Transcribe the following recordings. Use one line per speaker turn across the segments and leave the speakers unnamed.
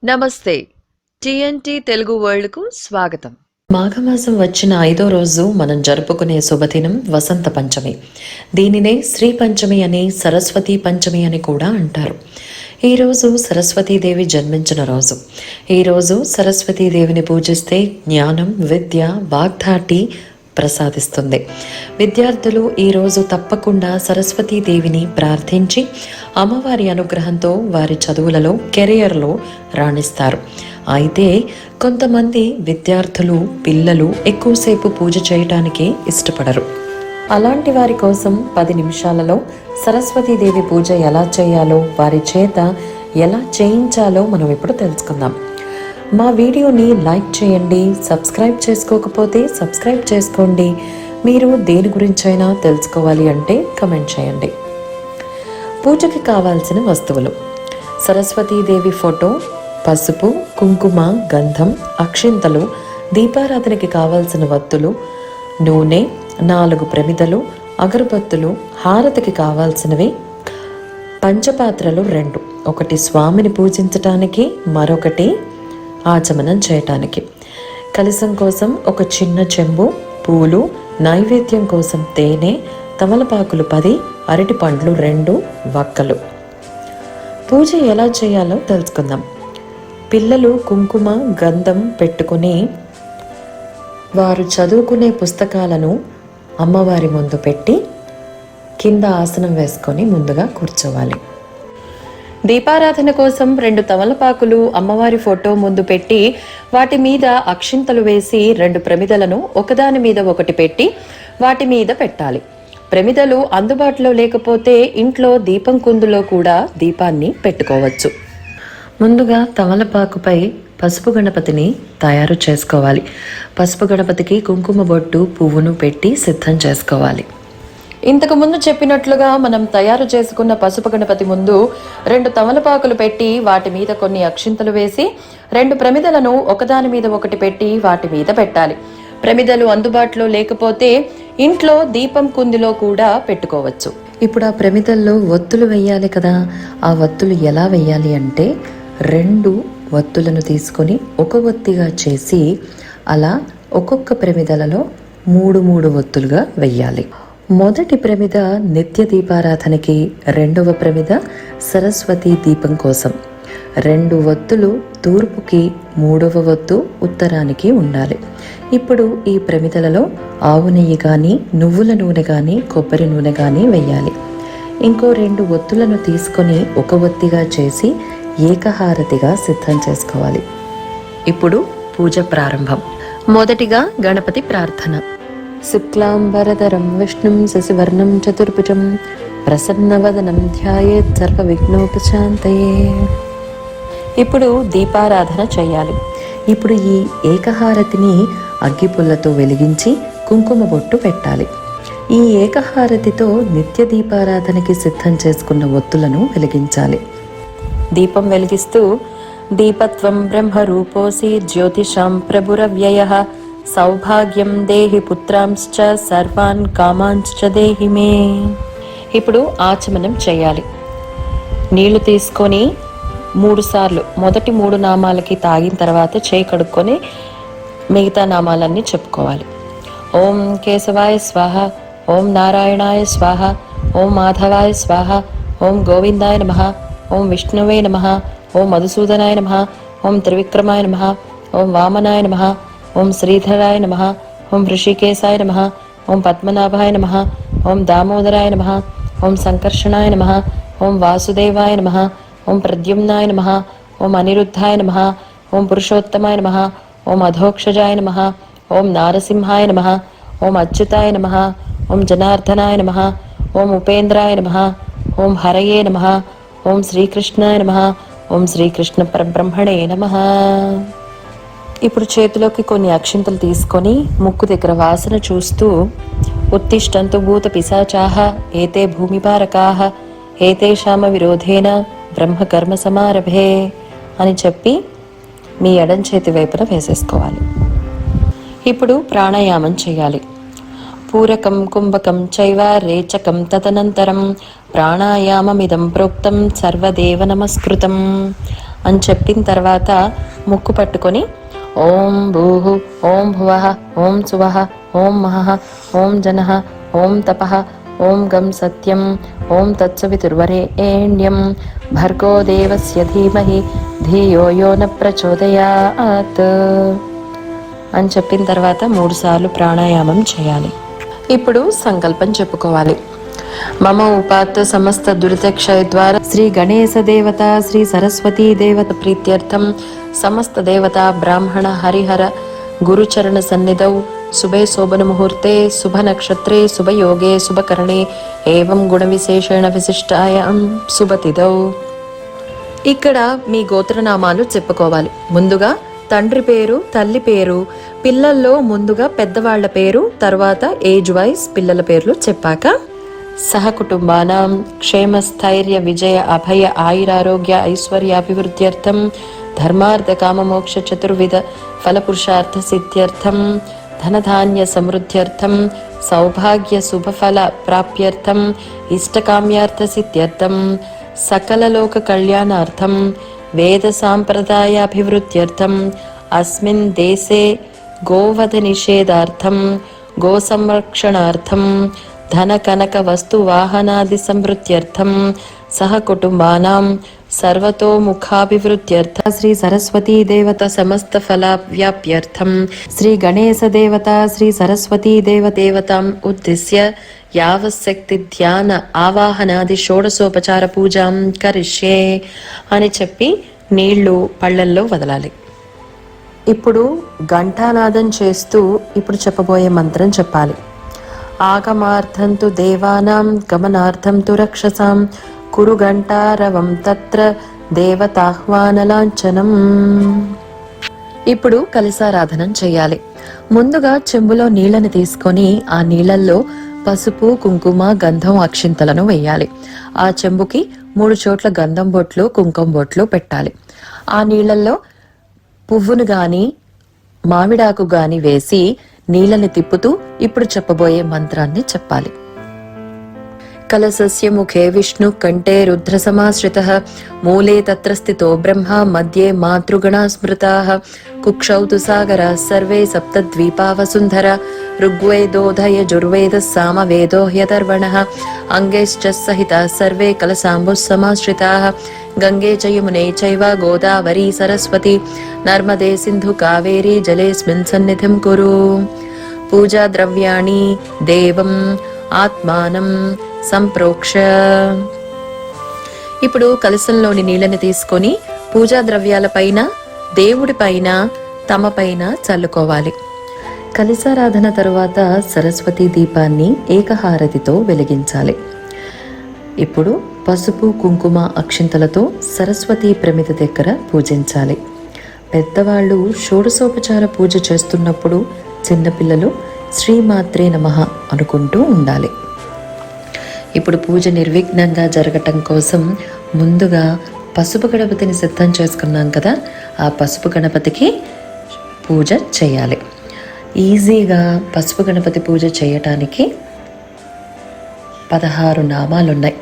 నమస్తే. టీఎన్టీ తెలుగు వరల్డ్‌కు స్వాగతం.
మాఘమాసం వచ్చిన 5వ రోజు మనం జరుపుకునే శుభదినం వసంత పంచమి. దీనినే శ్రీ పంచమి అని, సరస్వతీ పంచమి అని కూడా అంటారు. ఈరోజు సరస్వతీదేవి జన్మించిన రోజు. ఈరోజు సరస్వతీదేవిని పూజిస్తే జ్ఞానం, విద్య, వాగ్ధాటి ప్రసాదిస్తుంది. విద్యార్థులు ఈరోజు తప్పకుండా సరస్వతీదేవిని ప్రార్థించి అమ్మవారి అనుగ్రహంతో వారి చదువులలో, కెరియర్లో రాణిస్తారు. అయితే కొంతమంది విద్యార్థులు, పిల్లలు ఎక్కువసేపు పూజ చేయటానికి ఇష్టపడరు. అలాంటి వారి కోసం 10 నిమిషాలలో సరస్వతీదేవి పూజ ఎలా చేయాలో, వారి చేత ఎలా చేయించాలో మనం ఇప్పుడు తెలుసుకుందాం. మా వీడియోని లైక్ చేయండి. సబ్స్క్రైబ్ చేసుకోకపోతే సబ్స్క్రైబ్ చేసుకోండి. మీరు దేని గురించైనా తెలుసుకోవాలి అంటే కమెంట్ చేయండి. పూజకి కావాల్సిన వస్తువులు: సరస్వతీదేవి ఫోటో, పసుపు, కుంకుమ, గంధం, అక్షింతలు, దీపారాధనకి కావాల్సిన వత్తులు, నూనె, 4 ప్రమిదలు, అగరబత్తులు, హారతికి కావాల్సినవి పంచపాత్రలు 2, ఒకటి స్వామిని పూజించటానికి, మరొకటి ఆచమనం చేయటానికి. కలశం కోసం ఒక చిన్న చెంబు, పూలు, నైవేద్యం కోసం తేనె, తమలపాకులు 10, అరటి పండ్లు 2, వక్కలు. పూజ ఎలా చేయాలో తెలుసుకుందాం. పిల్లలు కుంకుమ, గంధం పెట్టుకుని వారు చదువుకునే పుస్తకాలను అమ్మవారి ముందు పెట్టి కింద ఆసనం వేసుకొని ముందుగా కూర్చోవాలి. దీపారాధన కోసం 2 తమలపాకులు అమ్మవారి ఫోటో ముందు పెట్టి వాటి మీద అక్షింతలు వేసి 2 ప్రమిదలను ఒకదాని మీద ఒకటి పెట్టి వాటి మీద పెట్టాలి. ప్రమిదలు అందుబాటులో లేకపోతే ఇంట్లో దీపం కుందులో కూడా దీపాన్ని పెట్టుకోవచ్చు. ముందుగా తమలపాకుపై పసుపు గణపతిని తయారు చేసుకోవాలి. పసుపు గణపతికి కుంకుమ బొట్టు, పువ్వును పెట్టి సిద్ధం చేసుకోవాలి. ఇంతకు ముందు చెప్పినట్లుగా మనం తయారు చేసుకున్న పసుపు గణపతి ముందు 2 తమలపాకులు పెట్టి వాటి మీద కొన్ని అక్షింతలు వేసి 2 ప్రమిదలను ఒకదాని మీద ఒకటి పెట్టి వాటి మీద పెట్టాలి. ప్రమిదలు అందుబాటులో లేకపోతే ఇంట్లో దీపం కుందిలో కూడా పెట్టుకోవచ్చు. ఇప్పుడు ఆ ప్రమిదల్లో ఒత్తులు వేయాలి కదా. ఆ ఒత్తులు ఎలా వేయాలి అంటే 2 ఒత్తులను తీసుకొని ఒక ఒత్తిగా చేసి అలా ఒక్కొక్క ప్రమిదలలో 3 ఒత్తులుగా వెయ్యాలి. మొదటి ప్రమిద నిత్య దీపారాధనకి, 2వ ప్రమిద సరస్వతీ దీపం కోసం. 2 ఒత్తులు తూర్పుకి, 3వ ఒత్తు ఉత్తరానికి ఉండాలి. ఇప్పుడు ఈ ప్రమిదలలో ఆవు నెయ్యి కానీ, నువ్వుల నూనె కానీ, కొబ్బరి నూనె కానీ వెయ్యాలి. ఇంకో 2 ఒత్తులను తీసుకొని ఒక ఒత్తిగా చేసి ఏకహారతిగా సిద్ధం చేసుకోవాలి. ఇప్పుడు పూజ ప్రారంభం. మొదటిగా గణపతి ప్రార్థన. శుక్లాంబరధరం విష్ణుం శశివర్ణం చతుర్భుజం ప్రసన్నవదనం ధ్యాయేత్ సర్వ విఘ్నోపశాంతయే. ఇప్పుడు దీపారాధన చేయాలి. ఇప్పుడు ఈ ఏకహారతిని అగ్గిపుల్లతో వెలిగించి కుంకుమ బొట్టు పెట్టాలి. ఈ ఏకహారతితో నిత్య దీపారాధనకి సిద్ధం చేసుకున్న ఒత్తులను వెలిగించాలి. దీపం వెలిగిస్తూ దీపత్వం బ్రహ్మరూపోసి జ్యోతిషాం ప్రభురవ్యయః సౌభాగ్యం దేహి పుత్రాంశ్చ సర్వాన్ కామాంశ్చ దేహి మే. ఇప్పుడు ఆచమనం చేయాలి. నీళ్లు తీసుకొని 3 సార్లు మొదటి 3 నామాలకి తాగిన తర్వాత చేయి కడుక్కొని మిగతా నామాలన్నీ చెప్పుకోవాలి. ఓం కేశవాయ స్వాహ, ఓం నారాయణాయ స్వాహ, ఓం మాధవాయ స్వాహ, ఓం గోవిందాయ నమః, ఓం విష్ణువే నమః, ఓం మధుసూదనాయ నమః, ఓం త్రివిక్రమాయ నమః, ఓం వామనాయ నమః, ఓం శ్రీధరాయ నమః, ఓం ఋషికేశాయ నమః, ఓం పద్మనాభాయ నమః, ఓం దామోదరాయ నమః, ఓం సంకర్షణాయ నమః, ఓం వాసుదేవాయ నమః, ఓం ప్రద్యుమ్నాయ నమః, ఓం అనిరుద్ధాయ నమః, ఓం పురుషోత్తమాయ నమః, ఓం అధోక్షజాయ నమః, ఓం నారసింహాయ నమః, ఓం అచ్యుతాయ నమః, ఓం జనార్దనాయ నమః, ఓం ఉపేంద్రాయ నమః, ఓం హరయే నమః, ఓం శ్రీకృష్ణాయ నమః, ఓం శ్రీకృష్ణ పరబ్రహ్మణే నమః. ఇప్పుడు చేతిలోకి కొన్ని అక్షింతలు తీసుకొని ముక్కు దగ్గర వాసన చూస్తూ ఉత్తిష్టంతు భూత పిశాచాః ఏతే భూమిపారకాః ఏతేషామ విరోధేన బ్రహ్మకర్మ సమారభే అని చెప్పి మీ ఎడం చేతి వైపున వేసేసుకోవాలి. ఇప్పుడు ప్రాణాయామం చేయాలి. పూరకం కుంభకం చైవ రేచకం తదనంతరం ప్రాణాయామమిదం ప్రోక్తం సర్వదేవ నమస్కృతం అని చెప్పిన తర్వాత ముక్కు పట్టుకొని ఓం భూః ఓం భువః ఓం సువః ఓం మహః ఓం జనః ఓం తపః ఓం గం సత్యం ఓం తత్సవితుర్వరేణ్యం భర్గో దేవస్య ధీమహి ధియో యో న ప్రచోదయాత్ అని చెప్పిన తర్వాత 3 సార్లు ప్రాణాయామం చేయాలి. ఇప్పుడు సంకల్పం చెప్పుకోవాలి. మమ ఉపాత్త సమస్త దురితక్షయ ద్వారా శ్రీ గణేశ దేవత శ్రీ సరస్వతీ దేవత ప్రీత్యర్థం సమస్త దేవత బ్రాహ్మణ హరిహర గురుచరణ సన్నిధౌ శుభే శోభన ముహూర్తే శుభ నక్షత్రే శుభయోగే శుభకరణే ఏవం గుణ విశేషణ విశిష్టాయాం శుభతిథౌ. ఇక్కడ మీ గోత్రనామాలు చెప్పుకోవాలి. ముందుగా తండ్రి పేరు, తల్లి పేరు, పిల్లల్లో ముందుగా పెద్దవాళ్ల పేరు, తర్వాత ఏజ్ వైజ్ పిల్లల పేర్లు చెప్పాక సహకుటుంబానాం క్షేమస్థైర్య విజయ అభయ ఆయురారోగ్య ఐశ్వర్యాభివృద్ధ్యర్థం ధర్మార్థ కామమోక్ష చతుర్విధ ఫలపురుషార్థ సిద్ధ్యర్థం ధనధాన్య సమృద్ధ్యర్థం సౌభాగ్య శుభఫల ప్రాప్త్యర్థం ఇష్టకామ్యార్థ సిద్ధ్యర్థం సకలలోక కళ్యాణార్థం వేద సాంప్రదాయాభివృద్ధ్యర్థం అస్మిన్ దేశే గోవధ నిషేధార్థం గో సంరక్షణార్థం ధన కనక వస్తు వాహనాది సమృద్ధ్యర్థం సహ కుటుంబానాం సర్వతోముఖాభివృద్ధ్యర్థ శ్రీ సరస్వతీ దేవత సమస్త ఫలావ్యాప్యర్థం శ్రీ గణేశ దేవత శ్రీ సరస్వతీ దేవతాం ఉద్దిశ్య యావశక్తి ధ్యాన ఆవాహనాది షోడశోపచార పూజాం కరిష్యే అని చెప్పి నీళ్లు పళ్ళల్లో వదలాలి. ఇప్పుడు ఘంటానాదం చేస్తూ ఇప్పుడు చెప్పబోయే మంత్రం చెప్పాలి. ఆగమార్థం తు దేవానాం గమనార్థం తు రక్షసాం కురు ఘంటారవం తత్ర దేవతాహ్వానలాంఛనం. ఇప్పుడు కలశారాధనం చేయాలి. ముందుగా చెంబులో నీళ్లను తీసుకొని ఆ నీళ్లలో పసుపు, కుంకుమ, గంధం, అక్షింతలను వేయాలి. ఆ చెంబుకి 3 చోట్ల గంధం బొట్లు, కుంకుమ బొట్లు పెట్టాలి. ఆ నీళ్లలో పువ్వును గాని మామిడాకు గాని వేసి నీళ్ళని తిప్పుతూ ఇప్పుడు చెప్పబోయే మంత్రాన్ని చెప్పాలి. కలశస్య ముఖే విష్ణు కంఠే రుద్ర సమాశ్రితః మూలే తత్ర స్థితో బ్రహ్మ మధ్యే మాతృగణా స్మృతాః కుక్షౌ తు సాగరః సర్వే సప్తద్వీపా వసుంధర ఋగ్వేదోऽధ యజుర్వేదः సామవేదో హ్యథర్వణः అంగైశ్చ సహితాः సర్వే కలశాంబుః సమాశ్రితాः గంగే చ యమునే చైవ గోదావరీ సరస్వతి నర్మదే సింధు కావేరీ జలేస్మిన్ సన్నిధిం కురు. పూజా ద్రవ్యాణి దేవం ఆత్మానం సంప్రోక్ష. ఇప్పుడు కలశంలోని నీళ్ళని తీసుకొని పూజా ద్రవ్యాల పైన, దేవుడి పైన, తమ పైన చల్లుకోవాలి. కలశారాధన తరువాత సరస్వతీ దీపాన్ని ఏకహారతితో వెలిగించాలి. ఇప్పుడు పసుపు, కుంకుమ, అక్షింతలతో సరస్వతీ ప్రమిద దగ్గర పూజించాలి. పెద్దవాళ్ళు షోడశోపచార పూజ చేస్తున్నప్పుడు చిన్నపిల్లలు శ్రీమాత్రే నమః అనుకుంటూ ఉండాలి. ఇప్పుడు పూజ నిర్విఘ్నంగా జరగటం కోసం ముందుగా పసుపు గణపతిని సిద్ధం చేసుకున్నాం కదా, ఆ పసుపు గణపతికి పూజ చేయాలి. ఈజీగా పసుపు గణపతి పూజ చేయటానికి 16 నామాలున్నాయి.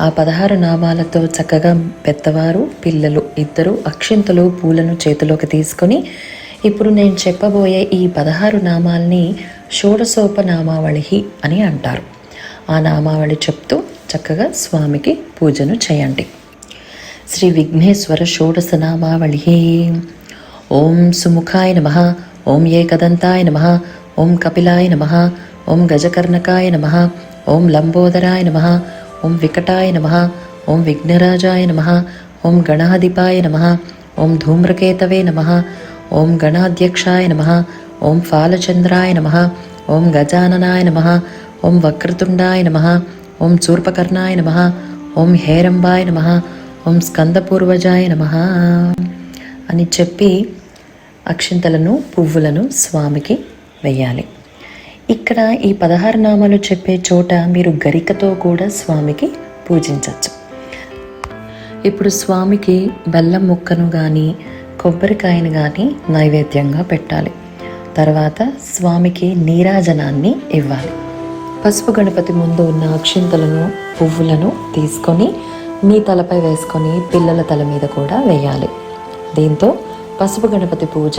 ఆ 16 నామాలతో చక్కగా పెద్దవారు, పిల్లలు ఇద్దరు అక్షింతలు, పూలను చేతిలోకి తీసుకొని ఇప్పుడు నేను చెప్పబోయే ఈ 16 నామాల్ని షోడశోపనామావళి అని అంటారు. ఆ నామావళి చెప్తూ చక్కగా స్వామికి పూజను చేయండి. శ్రీ విఘ్నేశ్వర షోడశ నామావళి. ఓం సుముఖాయ నమః, ఓం ఏకదంతాయ నమః, ఓం కపిలాయ నమః, ఓం గజకర్ణకాయ నమః, ఓం లంబోదరాయ నమః, ఓం వికటాయ నమః, ఓం విఘ్నరాజాయ నమః, ఓం గణాధిపాయ నమః, ఓం ధూమ్రకేతవే నమః, ఓం గణాధ్యక్షాయ నమః, ఓం ఫాలచంద్రాయ నమః, ఓం గజాననాయ నమః, ఓం వక్రతుండాయ నమః, ఓం శూర్పకర్ణాయ నమః, ఓం హేరంబాయ నమః, ఓం స్కందపూర్వజాయ నమః అని చెప్పి అక్షింతలను, పువ్వులను స్వామికి వెయ్యాలి. ఇక్కడ ఈ 16 నామాలు చెప్పే చోట మీరు గరికతో కూడా స్వామికి పూజించవచ్చు. ఇప్పుడు స్వామికి బెల్లం ముక్కను కానీ కొబ్బరికాయను కానీ నైవేద్యంగా పెట్టాలి. తర్వాత స్వామికి నీరాజనాన్ని ఇవ్వాలి. పసుపు గణపతి ముందు ఉన్న అక్షింతలను, పువ్వులను తీసుకొని మీ తలపై వేసుకొని పిల్లల తల మీద కూడా వేయాలి. దీంతో పసుపు గణపతి పూజ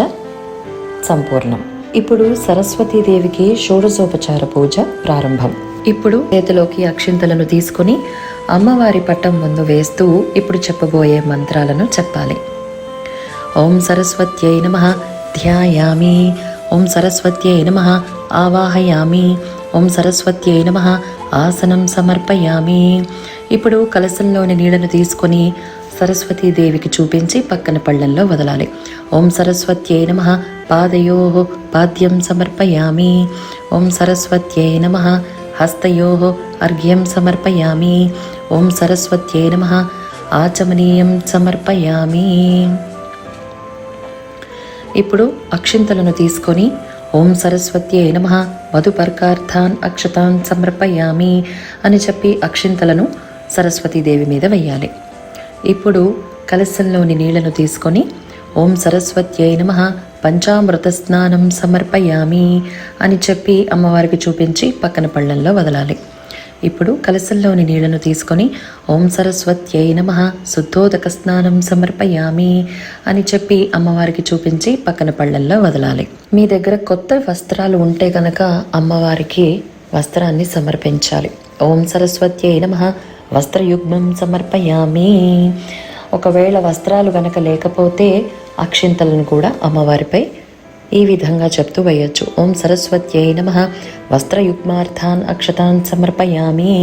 సంపూర్ణం. ఇప్పుడు సరస్వతీదేవికి షోడశోపచార పూజ ప్రారంభం. ఇప్పుడు చేతిలోకి అక్షింతలను తీసుకొని అమ్మవారి పట్టం ముందు వేస్తూ ఇప్పుడు చెప్పబోయే మంత్రాలను చెప్పాలి. ఓం సరస్వత్యై నమః ధ్యాయామి. ఓం సరస్వత్యై నమః ఆవాహయామి. ఓం సరస్వత్యై నమః ఆసనం సమర్పయామి. ఇప్పుడు కలశంలోని నీళ్లను తీసుకొని సరస్వతీదేవికి చూపించి పక్కన పళ్ళల్లో వదలాలి. ఓం సరస్వత్యై నమః పాదయోః పాద్యం సమర్పయామి. ఓం సరస్వత్యై నమః హస్తయోః అర్ఘ్యం సమర్పయామి. ఓం సరస్వత్యై నమః ఆచమనీయం సమర్పయామి. ఇప్పుడు అక్షింతలను తీసుకొని ఓం సరస్వత్యై నమః మధుపర్కార్థాన్ అక్షతాన్ సమర్పయామి అని చెప్పి అక్షింతలను సరస్వతీదేవి మీద వెయ్యాలి. ఇప్పుడు కలశంలోని నీళ్లను తీసుకొని ఓం సరస్వత్యై నమః పంచామృత స్నానం సమర్పయామి అని చెప్పి అమ్మవారికి చూపించి పక్కన పళ్ళల్లో వదలాలి. ఇప్పుడు కలశంలోని నీళ్లను తీసుకొని ఓం సరస్వత్యై నమః శుద్ధోదక స్నానం సమర్పయామి అని చెప్పి అమ్మవారికి చూపించి పక్కన పళ్ళల్లో వదలాలి. మీ దగ్గర కొత్త వస్త్రాలు ఉంటే కనుక అమ్మవారికి వస్త్రాన్ని సమర్పించాలి. ఓం సరస్వత్యై నమః వస్త్రయుగ్మం సమర్పయామి. ఒకవేళ వస్త్రాలు గనక లేకపోతే అక్షింతలను కూడా అమ్మవారిపై ఈ విధంగా చెప్తూ వేయచ్చు. ఓం సరస్వత్యై నమః వస్త్రయుగ్మార్థాన్ అక్షతాన్ సమర్పయామి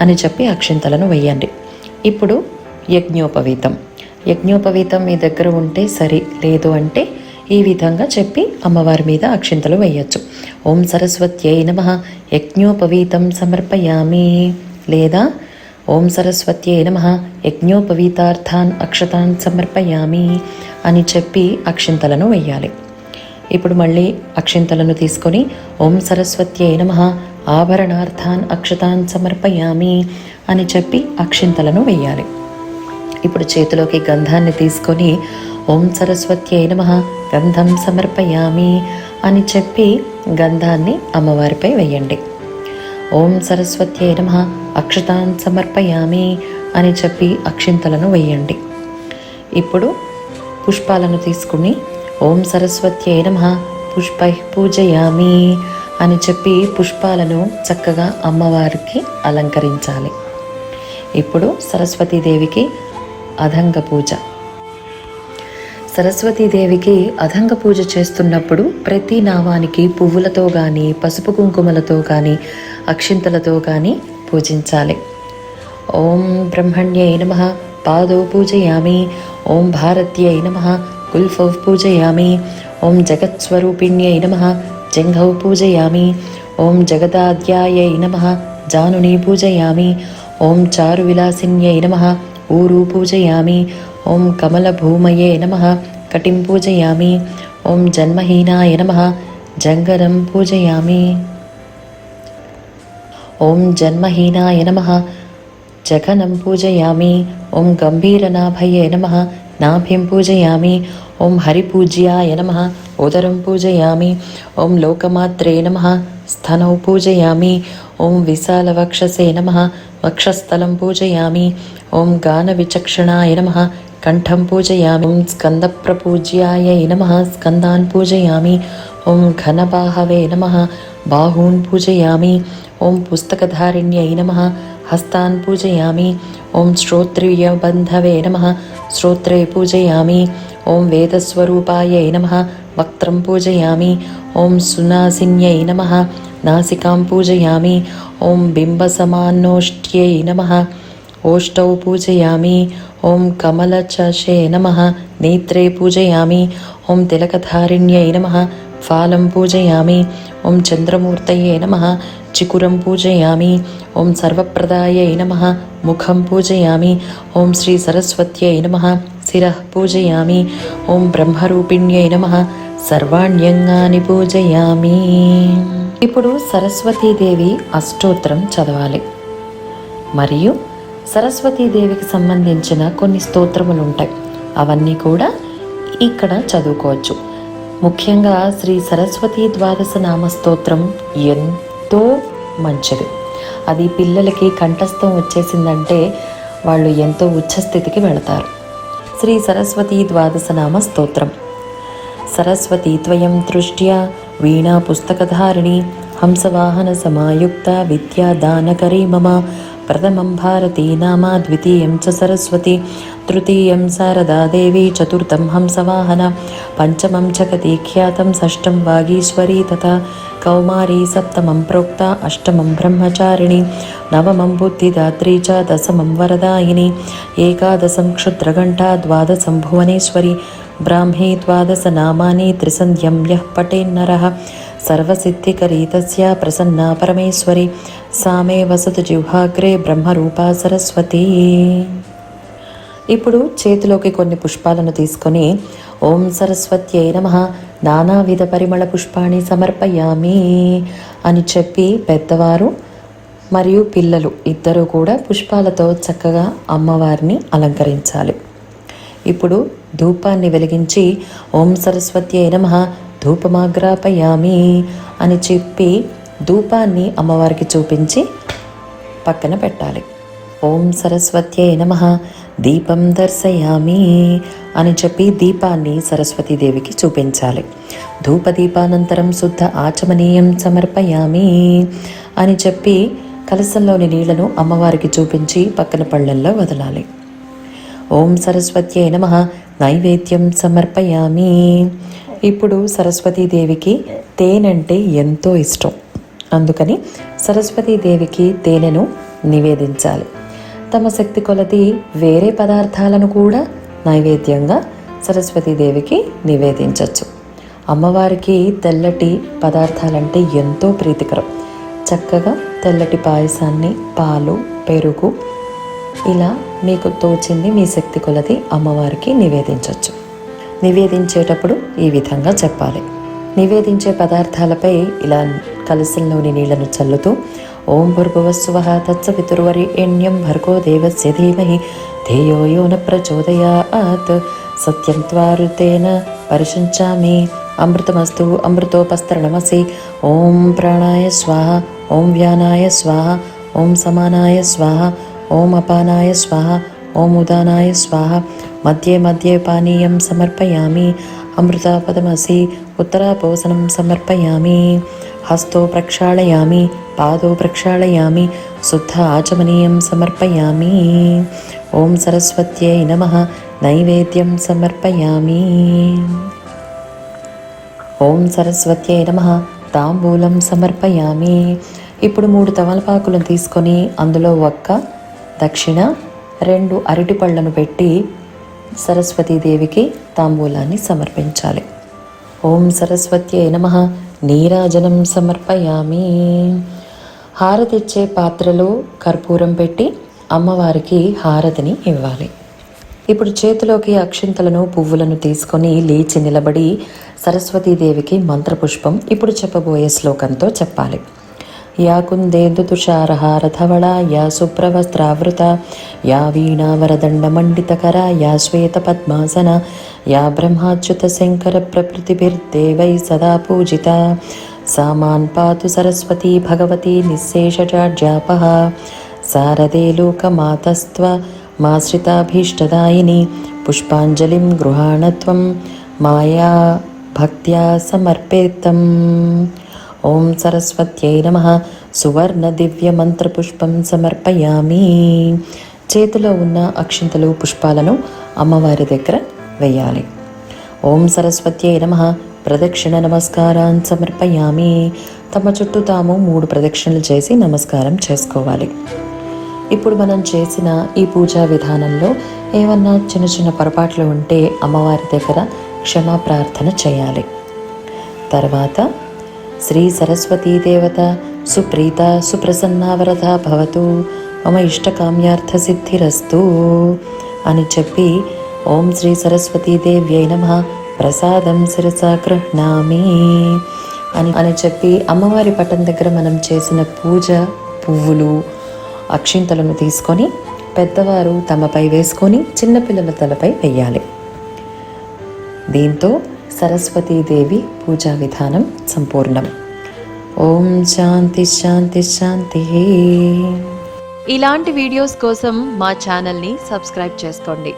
అని చెప్పి అక్షింతలను వేయండి. ఇప్పుడు యజ్ఞోపవీతం. యజ్ఞోపవీతం మీ దగ్గర ఉంటే సరి, లేదు అంటే ఈ విధంగా చెప్పి అమ్మవారి మీద అక్షింతలు వేయచ్చు. ఓం సరస్వత్యై నమః యజ్ఞోపవీతం సమర్పయామి, లేదా ఓం సరస్వత్యై నమః యజ్ఞోపవీతార్థాన్ అక్షతాన్ సమర్పయామి అని చెప్పి అక్షింతలను వేయాలి. ఇప్పుడు మళ్ళీ అక్షింతలను తీసుకొని ఓం సరస్వత్యై నమః ఆభరణార్థాన్ అక్షతాన్ సమర్పయామి అని చెప్పి అక్షింతలను వేయాలి. ఇప్పుడు చేతిలోకి గంధాన్ని తీసుకొని ఓం సరస్వత్యై నమః గంధం సమర్పయామి అని చెప్పి గంధాన్ని అమ్మవారిపై వేయండి. ఓం సరస్వత్యై నమః అక్షతాన్ సమర్పయామి అని చెప్పి అక్షింతలను వేయండి. ఇప్పుడు పుష్పాలను తీసుకుని ఓం సరస్వత్యై నమః పుష్పై పూజయామి అని చెప్పి పుష్పాలను చక్కగా అమ్మవారికి అలంకరించాలి. ఇప్పుడు సరస్వతీదేవికి అధంగ పూజ. సరస్వతీదేవికి అధంగ పూజ చేస్తున్నప్పుడు ప్రతి నామానికి పువ్వులతో కానీ పసుపు కుంకుమలతో కానీ అక్షింతలతో కానీ పూజించాలి. ఓం బ్రహ్మణ్యై నమః పాదో పూజయామి. ఓం భారత్యై నమః కుల్ఫౌ పూజయామి. ఓం జగత్స్వరూపిణ్యై నమః జంఘౌ పూజయామి. ఓం జగదాద్యాయై నమః జానుని పూజయామి. ఓం చారువిలాసిన్యై నమః ఊరు పూజయామి. ఓం కమలభూమయే నమః కటిం పూజయామి. ఓం జన్మహీనాయ నమః జంగరం పూజయామి. ఓం జన్మహీనాయ నమః జఘనం పూజయామి. ఓం గంభీరనాభయే నమః నాభిం పూజయామి. ఓం హరిపూజ్యాయ నమః ఉదరం పూజయామి. ఓం లోకమాత్రే నమః స్థనౌ పూజయామి. ఓం విశాలవక్షసే నమః వక్షస్థలం పూజయామి. ఓం గానవిచక్షణాయ నమః కంఠం పూజయామి. ఓం స్కందప్రపూజ్యాయ నమః స్కందాన్ పూజయామి. ఓం ఘనబాహవే నమః బాహూన్ పూజయామి. ఓం పుస్తకధారిణ్యై నమః హస్తాన్ పూజయామి. ఓం శ్రోత్రియబంధవే నమః శ్రోత్రే పూజయామి. ఓం వేదస్వరూపాయై నమః వక్త్రం పూజయామి. ఓం సునాసిన్యై నమః నాసికాం పూజయామి. ఓం బింబసమానోష్ట్యై నమః ఓష్టౌ పూజయామి. ఓం కమలచషే నమః నేత్రే పూజయామి. ఓం తిలకధారిణ్యై నమః ఫాలం పూజయామి. ఓం చంద్రమూర్తయే నమః చికురం పూజయామి. ఓం సర్వప్రదాయై నమః ముఖం పూజయామి. ఓం శ్రీ సరస్వత్యై నమః శిరః పూజయామి. ఓం బ్రహ్మరూపిణ్యై నమః సర్వాణ్యంగాని పూజయామి. ఇప్పుడు సరస్వతీదేవి అష్టోత్తరం చదవాలి. మరియు సరస్వతీదేవికి సంబంధించిన కొన్ని స్తోత్రములు ఉంటాయి, అవన్నీ కూడా ఇక్కడ చదువుకోవచ్చు. ముఖ్యంగా శ్రీ సరస్వతీ ద్వాదశ నామ స్తోత్రం ఎంతో మంచిది. అది పిల్లలకి కంఠస్థం వచ్చేసిందంటే వాళ్ళు ఎంతో ఉచ్చస్థితికి వెళతారు. శ్రీ సరస్వతీ ద్వాదశనామ స్తోత్రం. సరస్వతీ త్వయం దృష్ట్యా వీణా పుస్తకధారిణి హంసవాహన సమాయుక్త విద్యాదానకరీ మమ. ప్రథమం భారతీ నామ, ద్వితీయం చ సరస్వతి, తృతీయం శారదా దేవి, చతుర్థం హంసవాహన, పంచమం జగతి ఖ్యాతం, షష్టం వాగీశ్వరీ తథా కౌమారీ, సప్తమం ప్రోక్త, అష్టమం బ్రహ్మచారిణి, నవమం బుద్ధిదాత్రీ చ, దశమం వరదాయిని, ఏకాదశం క్షుద్రఘంటా, ద్వాదశం భువనేశ్వరి. బ్రాహ్మీ ద్వాదశ నామాని త్రిసంధ్యం యః పఠేన్నరః సర్వసిద్ధికరీ తస్య ప్రసన్నా పరమేశ్వరి. సామే వసతు జిహ్వాగ్రే బ్రహ్మరూపా సరస్వతి. ఇప్పుడు చేతిలోకి కొన్ని పుష్పాలను తీసుకొని ఓం సరస్వత్యై నమః నానావిధ పరిమళ పుష్పాన్ని సమర్పయామి అని చెప్పి పెద్దవారు మరియు పిల్లలు ఇద్దరూ కూడా పుష్పాలతో చక్కగా అమ్మవారిని అలంకరించాలి. ఇప్పుడు ధూపాన్ని వెలిగించి ఓం సరస్వత్యై నమః ధూపమాగ్రాపయామి అని చెప్పి ధూపాన్ని అమ్మవారికి చూపించి పక్కన పెట్టాలి. ఓం సరస్వత్యై నమః దీపం దర్శయామి అని చెప్పి దీపాన్ని సరస్వతీదేవికి చూపించాలి. ధూపదీపానంతరం శుద్ధ ఆచమనీయం సమర్పయామి అని చెప్పి కలశంలోని నీళ్లను అమ్మవారికి చూపించి పక్కన పళ్ళల్లో వదలాలి. ఓం సరస్వత్యై నమః నైవేద్యం సమర్పయామి. ఇప్పుడు సరస్వతీదేవికి తేనంటే ఎంతో ఇష్టం. అందుకని సరస్వతీదేవికి తేనెను నివేదించాలి. తమ శక్తి కొలది వేరే పదార్థాలను కూడా నైవేద్యంగా సరస్వతీదేవికి నివేదించవచ్చు. అమ్మవారికి తెల్లటి పదార్థాలంటే ఎంతో ప్రీతికరం. చక్కగా తెల్లటి పాయసాన్ని, పాలు, పెరుగు ఇలా మీకు తోచింది మీ శక్తి కొలది అమ్మవారికి నివేదించవచ్చు. నివేదించేటప్పుడు ఈ విధంగా చెప్పాలి. నివేదించే పదార్థాలపై ఇలా కలశంలోని నీళ్లను చల్లుతూ ఓం భూర్భువస్సువః తత్సవితుర్వరేణ్యం భర్గో దేవస్య ధీమహి ధియో యో న ప్రచోదయాత్ సత్యం త్వారుతేన పరిశుంచామి అమృతమస్తు అమృతోపస్తరణమసి. ఓం ప్రాణాయ స్వాహ, ఓం వ్యానాయ స్వాహ, ఓం సమానాయ స్వాహ, ఓం అపానాయ స్వాహ, ఓం ఉదానాయ స్వాహ. మధ్యే మధ్యే పానీయం సమర్పయామి. అమృతాపదమసి ఉత్తరాపోసనం సమర్పయామి. హస్తో ప్రక్షాళయామి, పాదో ప్రక్షాళయామి, శుద్ధ ఆచమనీయం సమర్పయామి. ఓం సరస్వత్యై నమః నైవేద్యం సమర్పయామి. ఓం సరస్వత్యై నమః తాంబూలం సమర్పయామి. ఇప్పుడు 3 తమలపాకులను తీసుకొని అందులో ఒక్క దక్షిణ, 2 అరటి పళ్ళను పెట్టి సరస్వతీదేవికి తాంబూలాన్ని సమర్పించాలి. ఓం సరస్వత్యై నమః నీరాజనం సమర్పయామి. హారతిచ్చే పాత్రలో కర్పూరం పెట్టి అమ్మవారికి హారతిని ఇవ్వాలి. ఇప్పుడు చేతిలోకి అక్షింతలను, పువ్వులను తీసుకొని లేచి నిలబడి సరస్వతీదేవికి మంత్రపుష్పం ఇప్పుడు చెప్పబోయే శ్లోకంతో చెప్పాలి. యా కుందేందు తుషారహారధవళ, యా శుభ్రవస్త్రావృత, యా వీణావరదండమండితకర, యా శ్వేతపద్మాసన, యా బ్రహ్మాచ్యుత శంకర ప్రకృతిభిర్దేవై సదా పూజిత, సా మాన్ పాతు సరస్వతీ భగవతి నిశ్శేషజాడ్యాపః. శారదే లోకమాతస్త్వ మాశ్రితాభీష్టదాయిని పుష్పాంజలిం గృహాణత్వం మాయా భక్త్యా సమర్పితం. ఓం సరస్వత్యై నమః సువర్ణ దివ్య మంత్రపుష్పం సమర్పయామి. చేతిలో ఉన్న అక్షింతలు, పుష్పాలను అమ్మవారి దగ్గర వేయాలి. ఓం సరస్వత్యై నమః ప్రదక్షిణ నమస్కారాన్ సమర్పయామి. తమ చుట్టూ తాము 3 ప్రదక్షిణలు చేసి నమస్కారం చేసుకోవాలి. ఇప్పుడు మనం చేసిన ఈ పూజా విధానంలో ఏమన్నా చిన్న చిన్న పొరపాట్లు ఉంటే అమ్మవారి దగ్గర క్షమా ప్రార్థన చేయాలి. తర్వాత శ్రీ సరస్వతీ దేవత సుప్రీత సుప్రసన్నావరద భవతు మమ ఇష్టకామ్యార్థ సిద్ధిరస్తు అని చెప్పి ఓం శ్రీ సరస్వతీదేవ్యై నమః ప్రసాదం శిరసా గృహ్ణామి అని చెప్పి అమ్మవారి పటం దగ్గర మనం చేసిన పూజ పువ్వులు, అక్షింతలను తీసుకొని పెద్దవారు తమపై వేసుకొని చిన్నపిల్లల తలపై వెయ్యాలి. దీంతో సరస్వతీదేవి పూజా విధానం సంపూర్ణం. ఓం శాంతి శాంతి శాంతి.
ఇలాంటి వీడియోస్ కోసం మా ఛానల్ని సబ్స్క్రైబ్ చేసుకోండి.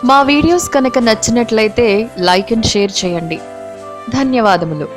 మా వీడియోస్ కనుక నచ్చినట్లయితే లైక్ అండ్ షేర్ చేయండి. ధన్యవాదములు.